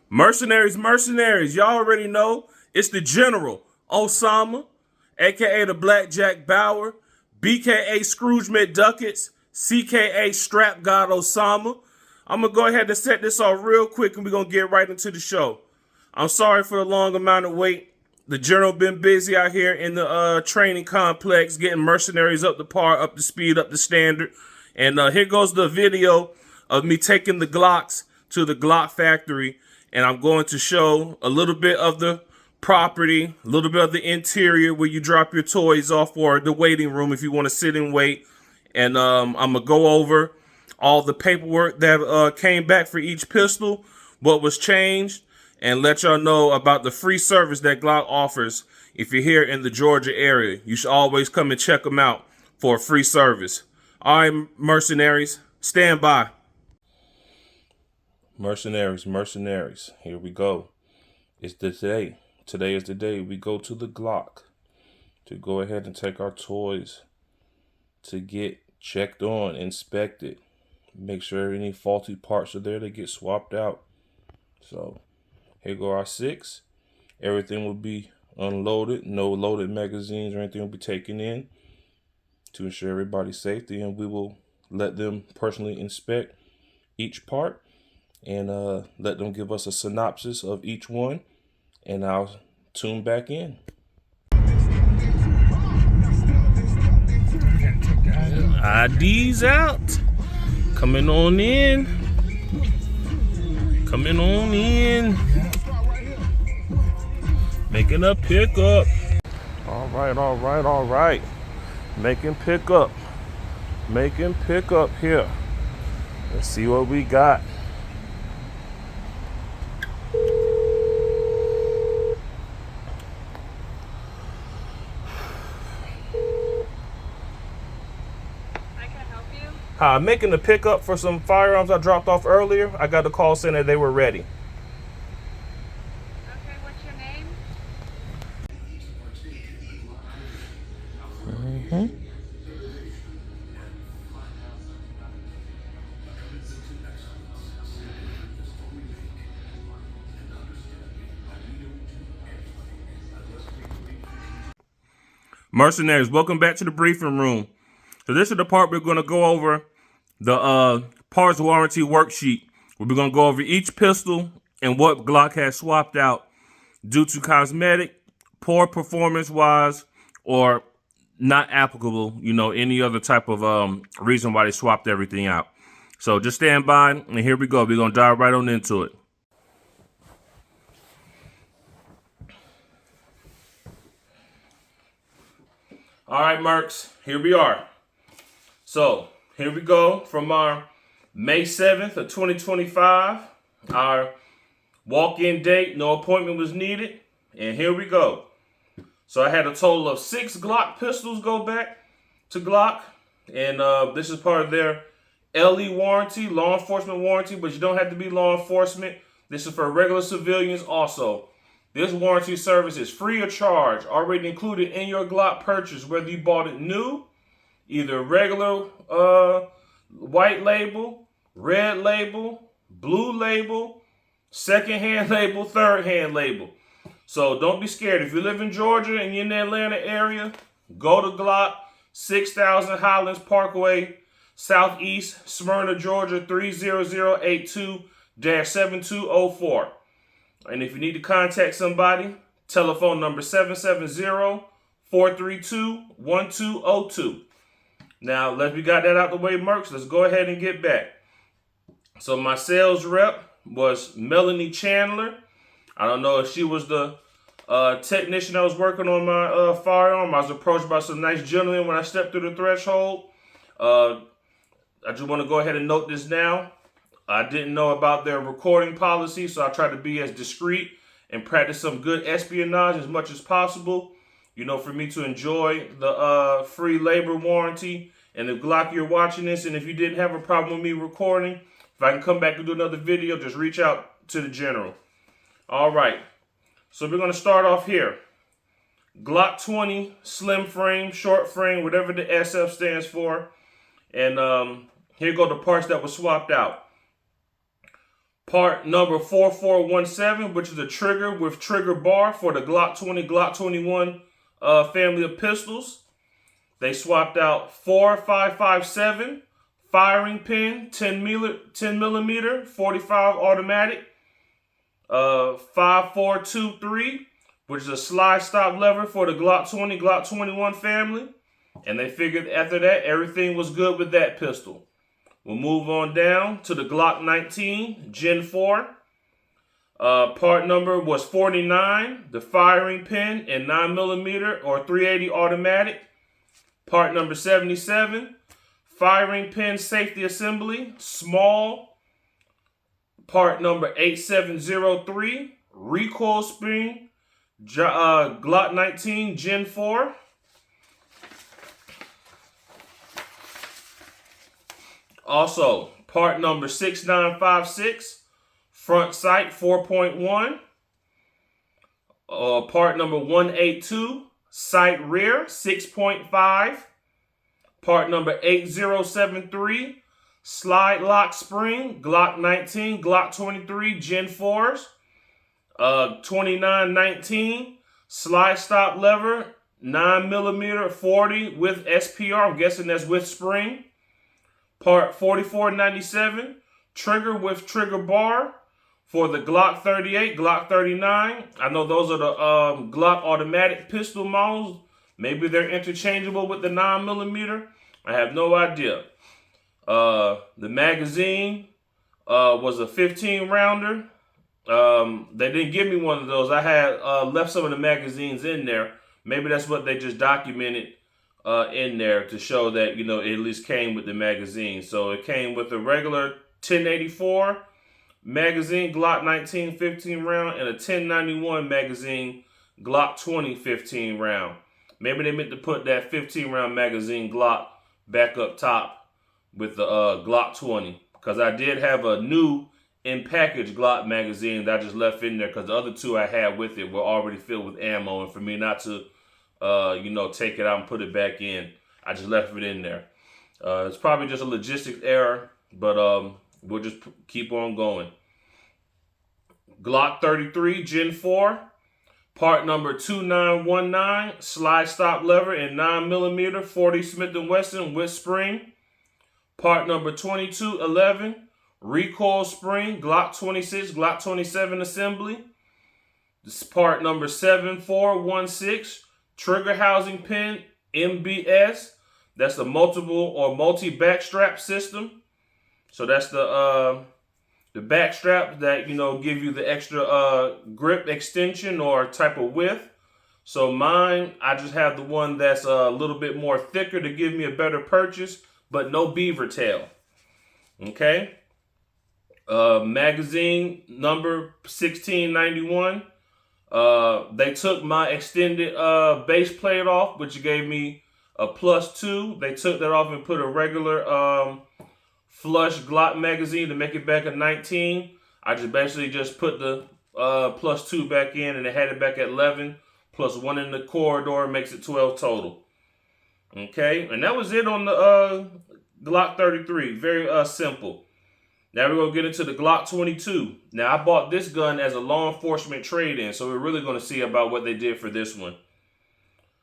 Mercenaries, y'all already know it's the General Osama, aka the Blackjack Bauer, BKA Scrooge McDuckets, CKA Strap God Osama. I'm gonna go ahead and set this off real quick and we're gonna get right into the show. I'm sorry for the long amount of wait. The General been busy out here in the training complex, getting mercenaries up to par, up to speed, up to standard. And here goes the video of me taking the Glocks to the Glock factory. And I'm going to show a little bit of the property, a little bit of the interior where you drop your toys off, or the waiting room if you want to sit and wait. And I'm going to go over all the paperwork that came back for each pistol, what was changed, and let y'all know about the free service that Glock offers. If you're here in the Georgia area, you should always come and check them out for a free service. All right, mercenaries, stand by. Mercenaries, here we go. It's the day. Today is the day we go to the Glock to go ahead and take our toys to get checked on, inspected, make sure any faulty parts are there, they get swapped out. So here go our 6. Everything will be unloaded. No loaded magazines or anything will be taken in to ensure everybody's safety, and we will let them personally inspect each part and let them give us a synopsis of each one, and I'll tune back in. ID's out. Coming on in. Coming on in. Making a pickup. All right. Making pickup here. Let's see what we got. Hi, I'm making a pickup for some firearms I dropped off earlier. I got a call saying that they were ready. Okay, what's your name? Mercenaries, welcome back to the briefing room. So this is the part we're going to go over the parts warranty worksheet. We're going to go over each pistol and what Glock has swapped out due to cosmetic, poor performance-wise, or not applicable, any other type of reason why they swapped everything out. So just stand by, and here we go. We're going to dive right on into it. All right, Mercs, here we are. So here we go from our May 7th of 2025, our walk-in date, no appointment was needed, and here we go. So I had a total of 6 Glock pistols go back to Glock, and this is part of their LE warranty, law enforcement warranty, but you don't have to be law enforcement. This is for regular civilians also. This warranty service is free of charge, already included in your Glock purchase, whether you bought it new, either regular white label, red label, blue label, second-hand label, third-hand label. So don't be scared. If you live in Georgia and you're in the Atlanta area, go to Glock, 6000 Highlands Parkway, Southeast, Smyrna, Georgia, 30082-7204. And if you need to contact somebody, telephone number 770-432-1202. Now, we got that out the way, Mercs. Let's go ahead and get back. So my sales rep was Melanie Chandler. I don't know if she was the technician that was working on my firearm. I was approached by some nice gentlemen when I stepped through the threshold. I just want to go ahead and note this now. I didn't know about their recording policy, so I tried to be as discreet and practice some good espionage as much as possible. For me to enjoy the free labor warranty. And if Glock, you're watching this, and if you didn't have a problem with me recording, if I can come back and do another video, just reach out to the General. All right. So we're going to start off here. Glock 20, slim frame, short frame, whatever the SF stands for. And here go the parts that were swapped out. Part number 4417, which is a trigger with trigger bar for the Glock 20, Glock 21 family of pistols. They swapped out 4557 firing pin, 10 millimeter, 45 automatic, 5423, which is a slide stop lever for the Glock 20, Glock 21 family. And they figured after that, everything was good with that pistol. We'll move on down to the Glock 19 Gen 4. Part number was 49, the firing pin and 9mm or 380 automatic. Part number 77, firing pin safety assembly, small. Part number 8703, recoil spring, Glock 19 Gen 4. Also, part number 6956, front sight 4.1. Part number 182, sight rear 6.5. Part number 8073, slide lock spring, Glock 19, Glock 23, Gen 4s. 2919, slide stop lever, 9mm 40 with SPR. I'm guessing that's with spring. Part 4497, trigger with trigger bar for the Glock 38, Glock 39. I know those are the Glock automatic pistol models. Maybe they're interchangeable with the 9mm. I have no idea. The magazine was a 15 rounder. They didn't give me one of those. I had left some of the magazines in there. Maybe that's what they just documented in there to show that, it at least came with the magazine. So it came with a regular 1084 magazine, Glock 19 15 round, and a 1091 magazine, Glock 20 15 round. Maybe they meant to put that 15 round magazine Glock back up top with the Glock 20, because I did have a new in-package Glock magazine that I just left in there because the other two I had with it were already filled with ammo, and for me not to take it out and put it back in, I just left it in there. It's probably just a logistics error, but we'll just keep on going. Glock 33 Gen 4, part number 2919, slide stop lever and 9mm 40 Smith & Wesson with spring. Part number 2211, recoil spring, Glock 26, Glock 27 assembly. This is part number 7416, trigger housing pin, MBS. That's the multiple or multi-back strap system. So that's the back strap that, give you the extra grip extension or type of width. So mine, I just have the one that's a little bit more thicker to give me a better purchase, but no beaver tail. Okay. Magazine number 1691. They took my extended base plate off, which gave me a +2. They took that off and put a regular flush Glock magazine to make it back a 19. I just basically put the +2 back in, and it had it back at 11, plus 1 in the corridor, makes it 12 total. Okay, and that was it on the Glock 33. Very simple. Now we're going to get into the Glock 22. Now, I bought this gun as a law enforcement trade-in, so we're really going to see about what they did for this one.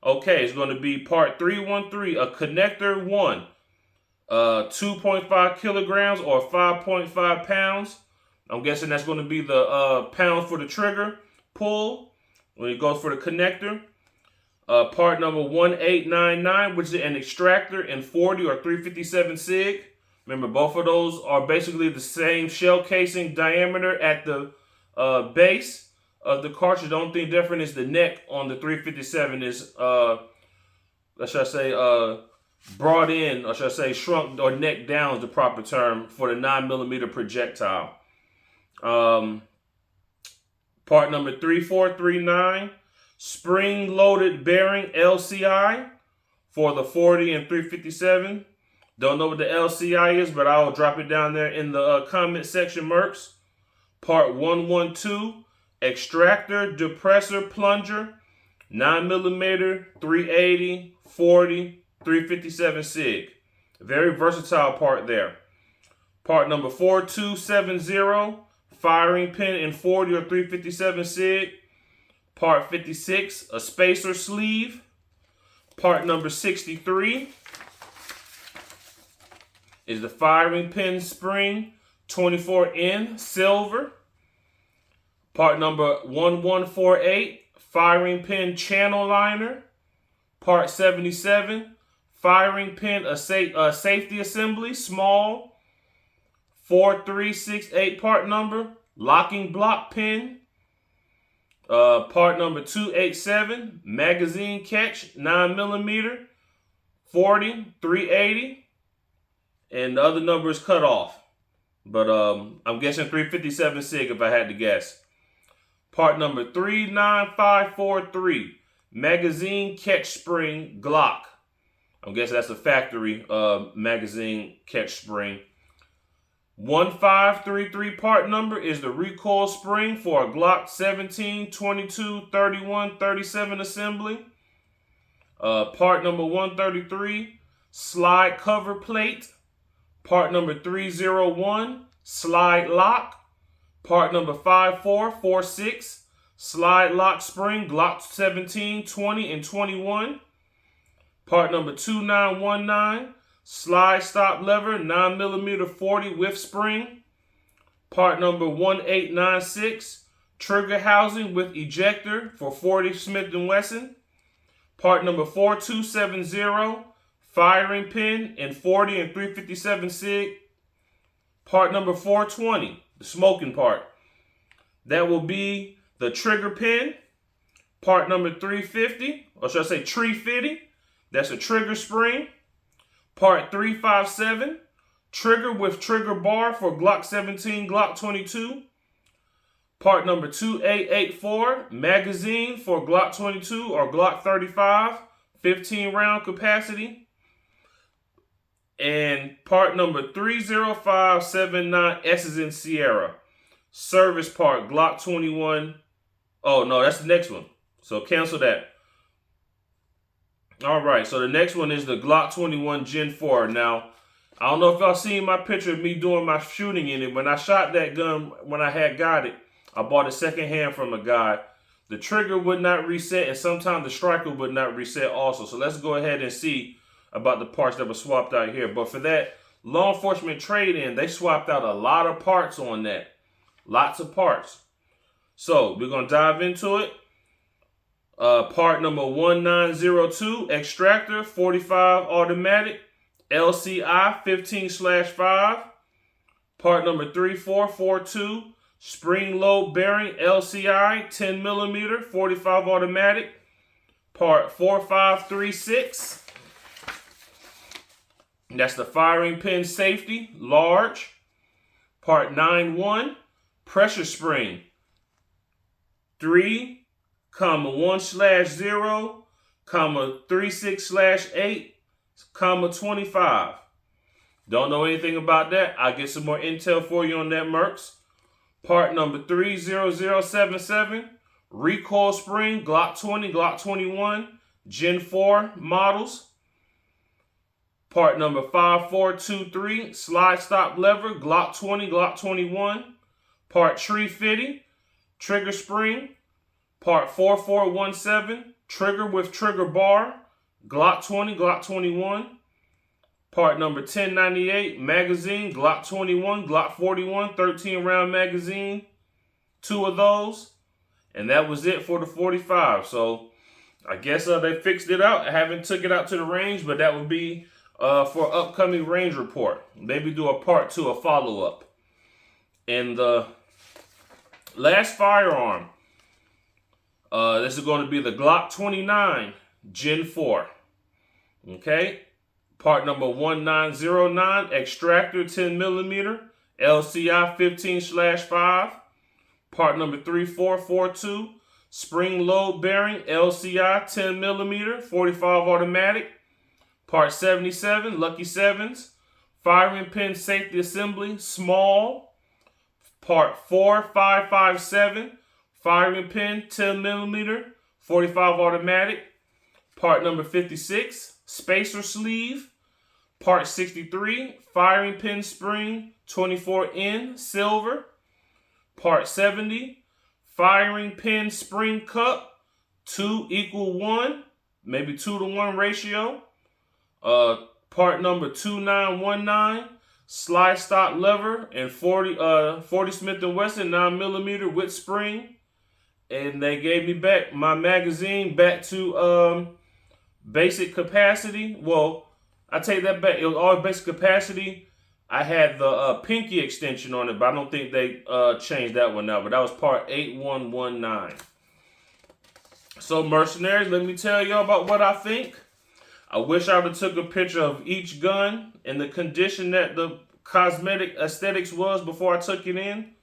Okay, it's going to be part 313, a connector 1, 2.5 kilograms or 5.5 pounds. I'm guessing that's going to be the pound for the trigger pull when it goes for the connector. Part number 1899, which is an extractor in 40 or 357 SIG. Remember, both of those are basically the same shell casing diameter at the base of the cartridge. The only thing different is the neck on the 357 is, brought in, or should I say shrunk or neck down is the proper term for the 9mm projectile. Part number 3439, spring-loaded bearing LCI for the 40 and 357. Don't know what the LCI is, but I'll drop it down there in the comment section, Mercs. Part 112, extractor, depressor, plunger, 9mm, 380, 40, 357 SIG. Very versatile part there. Part number 4270, firing pin in 40 or 357 SIG. Part 56, a spacer sleeve. Part number 63 is the firing pin spring 24N silver. Part number 1148, firing pin channel liner. Part 77, firing pin safety assembly, small. 4368 part number, locking block pin. Part number 287, magazine catch, 9mm, 40, 380. And the other number is cut off. But I'm guessing 357 SIG if I had to guess. Part number 39543, magazine catch spring Glock. I'm guessing that's a factory magazine catch spring. 1533 part number is the recoil spring for a Glock 17, 22, 31, 37 assembly. Part number 133, slide cover plate. Part number 301, slide lock. Part number 5446, slide lock spring, Glock 17, 20, and 21. Part number 2919, slide stop lever, 9mm 40 with spring. Part number 1896, trigger housing with ejector for 40 Smith & Wesson. Part number 4270, firing pin in 40 and 357 SIG. Part number 420, the smoking part. That will be the trigger pin. Part number 350, or should I say tree 50, that's a trigger spring. Part 357, trigger with trigger bar for Glock 17, Glock 22. Part number 2884, magazine for Glock 22 or Glock 35, 15 round capacity. And part number 30579, S is in Sierra, service part Glock 21. Oh no, that's the next one. So cancel that. All right, so the next one is the Glock 21 Gen 4. Now, I don't know if y'all seen my picture of me doing my shooting in it. When I shot that gun, when I had got it, I bought it secondhand from a guy. The trigger would not reset, and sometimes the striker would not reset also. So let's go ahead and see about the parts that were swapped out here. But for that law enforcement trade-in, they swapped out a lot of parts on that. Lots of parts. So we're going to dive into it. Part number 1902, extractor 45 automatic, LCI 15/5. Part number 3442, spring load bearing, LCI 10mm, 45 automatic. Part 4536, that's the firing pin safety, large. Part 91, pressure spring, 3,1/0, 36/8, 25. Don't know anything about that. I'll get some more intel for you on that, Mercs. Part number 30077, recoil spring, Glock 20, Glock 21, Gen 4 models. Part number 5423, slide stop lever, Glock 20, Glock 21. Part tree 50, trigger spring. Part 4417, trigger with trigger bar, Glock 20, Glock 21. Part number 1098, magazine, Glock 21, Glock 41, 13 round magazine. 2 of those. And that was it for the 45. So I guess they fixed it out. I haven't took it out to the range, but that would be for upcoming range report. Maybe do a part 2, a follow-up. And the last firearm, this is going to be the Glock 29 Gen 4. Okay. Part number 1909, extractor 10mm, LCI 15/5. Part number 3442, spring load bearing, LCI 10mm, 45 automatic. Part 77, Lucky 7s, firing pin safety assembly, small. Part 4557, firing pin 10mm, 45 automatic. Part number 56, spacer sleeve. Part 63, firing pin spring 24N silver. Part 70, firing pin spring cup, 2 = 1, maybe 2-to-1 ratio. Part number 2919, slide stock lever and 40 Smith & Wesson 9mm with spring. And they gave me back my magazine back to basic capacity. Well, I take that back. It was all basic capacity. I had the pinky extension on it, but I don't think they changed that one out. But that was part 8119. So, Mercenaries, let me tell y'all about what I think. I wish I would have took a picture of each gun and the condition that the cosmetic aesthetics was before I took it in.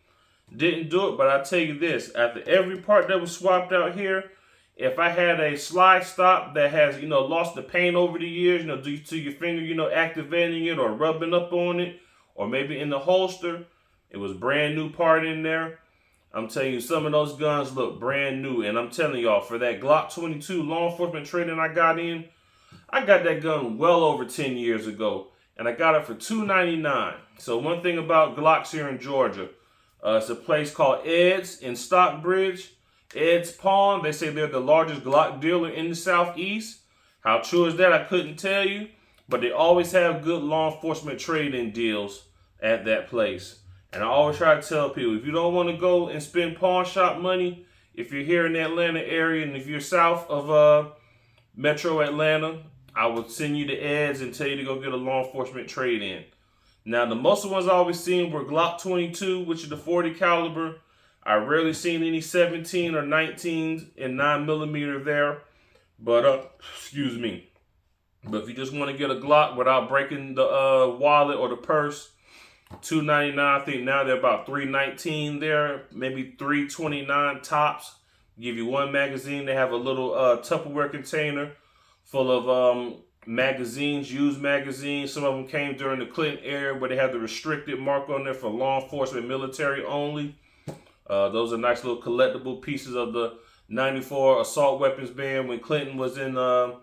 Didn't do it, but I tell you this, after every part that was swapped out here, if I had a slide stop that has, lost the paint over the years, due to your finger, activating it or rubbing up on it, or maybe in the holster, it was brand new part in there. I'm telling you, some of those guns look brand new. And I'm telling y'all, for that Glock 22 law enforcement training I got that gun well over 10 years ago. And I got it for $2.99. So one thing about Glocks here in Georgia, it's a place called Ed's in Stockbridge. Ed's Pawn. They say they're the largest Glock dealer in the Southeast. How true is that? I couldn't tell you. But they always have good law enforcement trade-in deals at that place. And I always try to tell people, if you don't want to go and spend pawn shop money, if you're here in the Atlanta area and if you're south of Metro Atlanta, I would send you to Ed's and tell you to go get a law enforcement trade-in. Now, the most of the ones I always seen were Glock 22, which is the 40 caliber. I rarely seen any 17 or 19s and 9mm there. But, excuse me. But if you just want to get a Glock without breaking the wallet or the purse, $2.99. I think now they're about $3.19 there, maybe $3.29 tops. Give you one magazine. They have a little Tupperware container full of magazines, used magazines. Some of them came during the Clinton era where they had the restricted mark on there for law enforcement, military only. Those are nice little collectible pieces of the 94 assault weapons ban when Clinton was on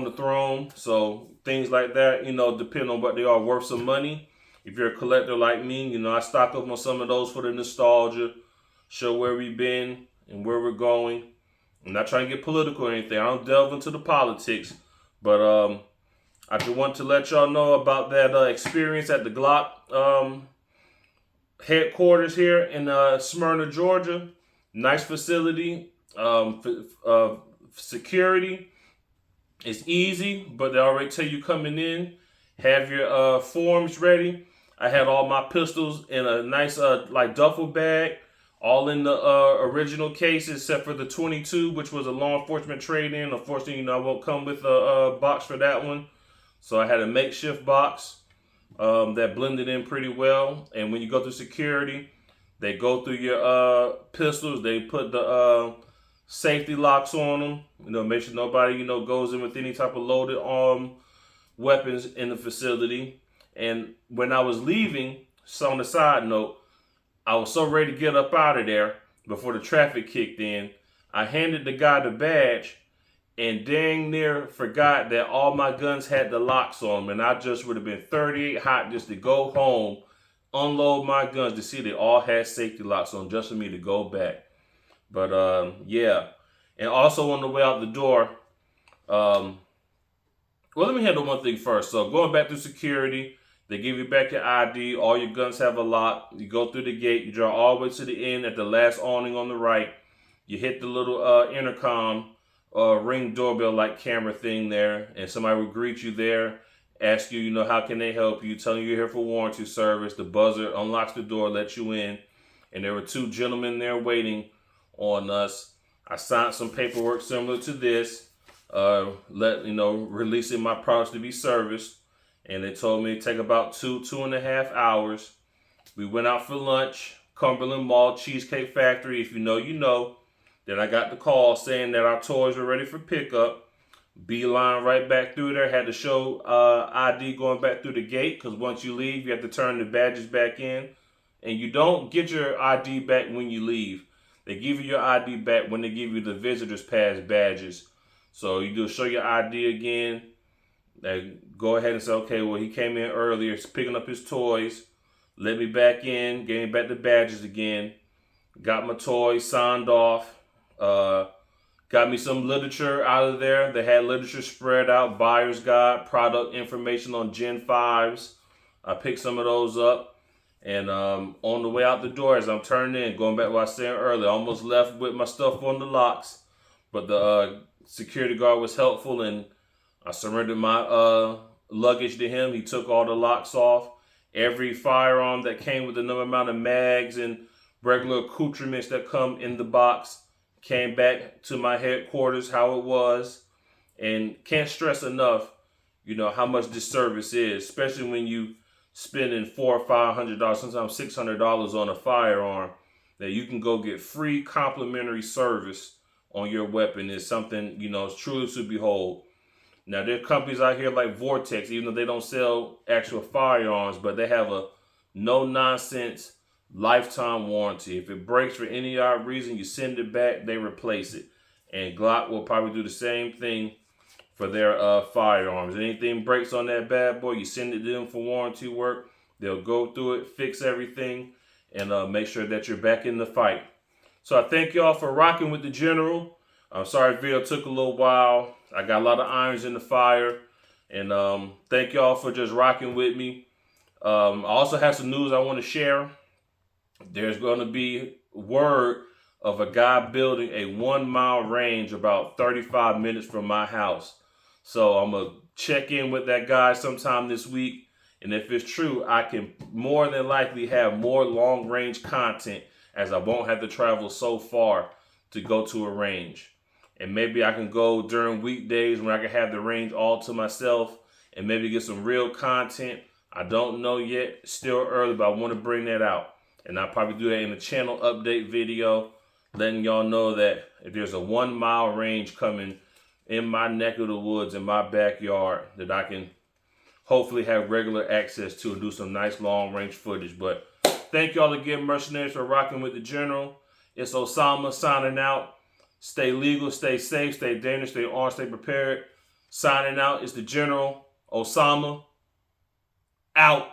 the throne. So things like that, depend on what they are, worth some money. If you're a collector like me, I stock up on some of those for the nostalgia, show where we've been and where we're going. I'm not trying to get political or anything. I don't delve into the politics, but I just want to let y'all know about that experience at the Glock headquarters here in Smyrna, Georgia. Nice facility, security. It's easy, but they already tell you coming in, have your forms ready. I had all my pistols in a nice duffel bag, all in the original case except for the 22, which was a law enforcement trade-in. Unfortunately, I won't come with a box for that one. So I had a makeshift box that blended in pretty well. And when you go through security, they go through your pistols. They put the safety locks on them. Make sure nobody, goes in with any type of loaded weapons in the facility. And when I was leaving, so on the side note, I was so ready to get up out of there before the traffic kicked in. I handed the guy the badge and dang near forgot that all my guns had the locks on them. And I just would have been 38 hot just to go home, unload my guns to see they all had safety locks on just for me to go back. But yeah. And also on the way out the door, well, let me handle one thing first. So going back through security, they give you back your ID. All your guns have a lock. You go through the gate. You drive all the way to the end at the last awning on the right. You hit the little intercom, ring doorbell-like camera thing there, and somebody will greet you there, ask you, how can they help you, telling you you're here for warranty service. The buzzer unlocks the door, lets you in, and there were two gentlemen there waiting on us. I signed some paperwork similar to this, releasing my products to be serviced. And they told me it'd take about 2.5 hours. We went out for lunch, Cumberland Mall, Cheesecake Factory. If you know, you know. Then I got the call saying that our toys were ready for pickup. Beeline right back through there. Had to show ID going back through the gate because once you leave, you have to turn the badges back in. And you don't get your ID back when you leave. They give you your ID back when they give you the visitor's pass badges. So you do show your ID again. They go ahead and say, okay, well, he came in earlier, he's picking up his toys. let me back in, gave me back the badges again, got my toys signed off, got me some literature out of there. They had literature spread out, buyer's guide, product information on Gen 5s. I picked some of those up. And on the way out the door, as I'm turning in, going back to what I was saying earlier, I almost left with my stuff on the locks. But the security guard was helpful, and I surrendered my luggage to him. He took all the locks off. Every firearm that came with the number amount of mags and regular accoutrements that come in the box came back to my headquarters how it was. And can't stress enough, how much this service is, especially when you spending $400 or $500, sometimes $600 on a firearm, that you can go get free complimentary service on your weapon is something, it's truly to behold. Now, there are companies out here like Vortex, even though they don't sell actual firearms, but they have a no-nonsense lifetime warranty. If it breaks for any odd reason, you send it back, they replace it. And Glock will probably do the same thing for their firearms. Anything breaks on that bad boy, you send it to them for warranty work. They'll go through it, fix everything, and make sure that you're back in the fight. So I thank y'all for rocking with the General. I'm sorry the video took a little while. I got a lot of irons in the fire. And thank y'all for just rocking with me. I also have some news I want to share. There's going to be word of a guy building a 1 mile range about 35 minutes from my house. So I'm going to check in with that guy sometime this week. And if it's true, I can more than likely have more long range content, as I won't have to travel so far to go to a range. And maybe I can go during weekdays when I can have the range all to myself and maybe get some real content. I don't know yet, still early, but I want to bring that out. And I'll probably do that in a channel update video, letting y'all know that if there's a 1 mile range coming in my neck of the woods, in my backyard, that I can hopefully have regular access to and do some nice long range footage. But thank y'all again, Mercenaries, for rocking with the General. It's Osama signing out. Stay legal, stay safe, stay dangerous, stay armed, stay prepared. Signing out, it's the General. Osama, out.